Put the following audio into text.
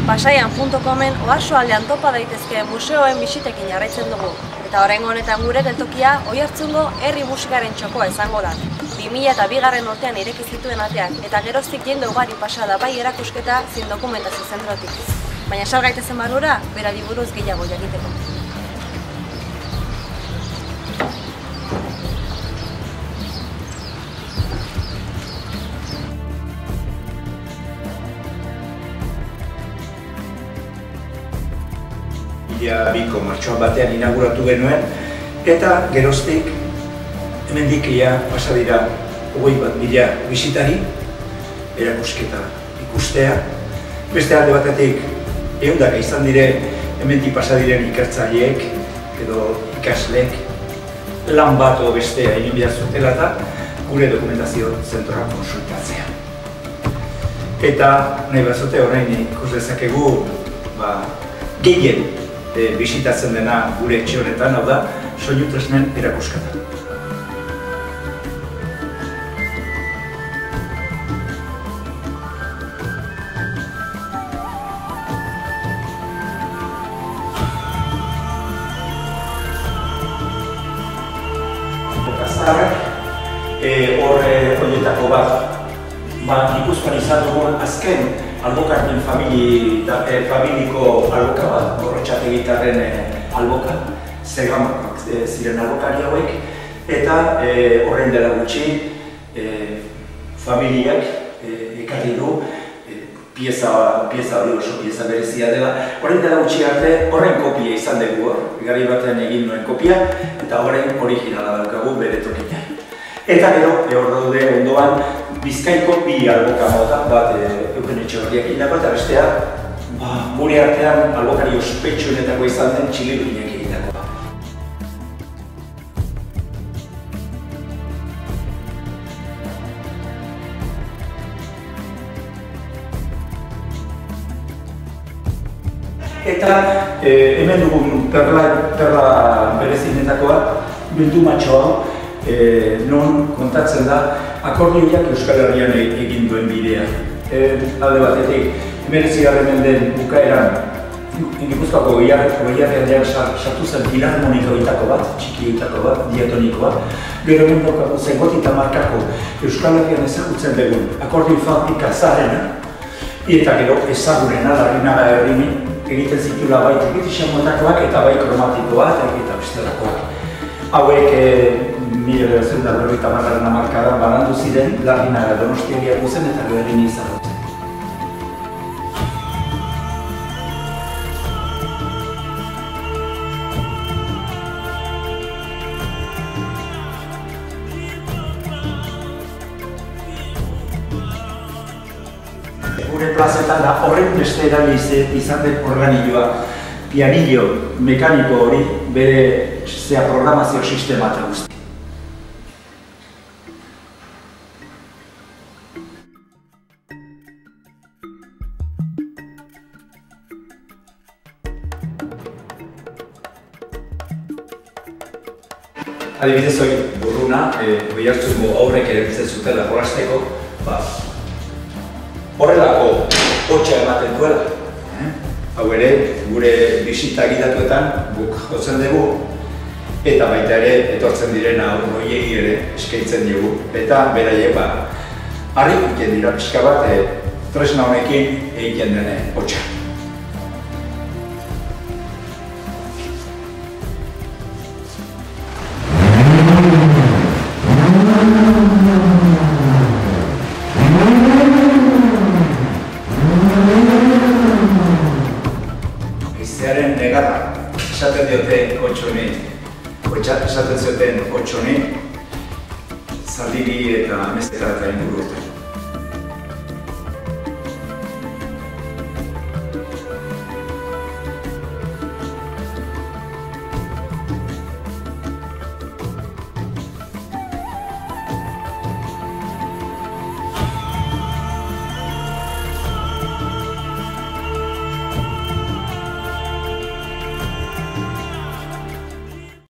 Pasaian.comen oarsoaldean topa daitezke museoen bisitekin jarraitzen dugu. Eta oraingo honetan gure geltokia Oiartzungo herri musikaren txokoa izango da. 2002. urtean ireki zituen ateak eta geroztik jende ugari pasa da bai erakusketa zein dokumentazio zentrotik. Baina sar gaitezen barrura, berari buruz gehiago jakiteko. Ia biko martxoan batean inauguratu genuen, eta geroztik hemendik ia pasa dira 21.000 bisitari erakusketa ikustea. Beste alde batetik ehundaka izan dire hemendik pasa diren ikertzaileek edo ikasleek lan bat o bestea egin behar zutela eta gure dokumentazio zentroa konsultatzea. Eta nahi bazote orain ikus dezakegu gehien bisitatzen dena gure etxe honetan, hau da, soinu tresnen erakusketa. Horietako bat, Gipuzkoan izan dugun azken albokarren familiko alboka bat, Gorrotxategitarren alboka, Zegamak ziren albokari hauek, eta horrein dela gutxi familiak ekarri du pieza hori oso pieza berezia dela. Horrein dela gutxi arte horren kopia izan dugu hor, gari batean egin nuen kopia, eta horrein originala daukagu bere tokitan. Eta gero, hor daude ondoan, Bizkaiko bi alboka mota bat Eugen Etxeberriak egindako eta bestea gure artean albokari ospetsuenetako izan den Txilibrinek egindako. Eta hemen dugun perla berezinetakoa, bildumatxoa, non kontatzen da akordioiak Euskal Herrian egin duen bidea. Alde batetik, 19. mendeen bukaeran Gipuzkoako Goierrialdean sartu zen filarmonikoitako bat, txikietako bat, diatonikoa. Gero hemen daukagu Zengotita markako Euskal Herrian ezagutzen dugun akordioi fabrika zaharrena, eta gero ezagunena, Larrinaga Herrini, egiten zitula bai trikitisamotakoak eta bai kromatikoak eta bestelakoak. Hauek 1990 hamarkadan banandu ziren Larrinaga Donostiagia guzen eta Herrini izan dut. Gure plazetan da horren beste erabili izan den organilloa, pianillo mekaniko hori bere programazio sistema eta guzti. Adibidez hori burruna, Oiartzungo aurrek erabiltzen zutela jolasteko, horrelako hotxa ematen duela. Hau ere, gure bisita gidatuetan guk jotzen dugu, eta baita ere etortzen diren horiei ere eskaintzen dugu. Eta beraiek harrik egiten dira pixka bat tresna honekin egiten dene hotxa. Esaten diote otxoni, esaten zioten otxoni, zaldiri eta ameztera eta inguru.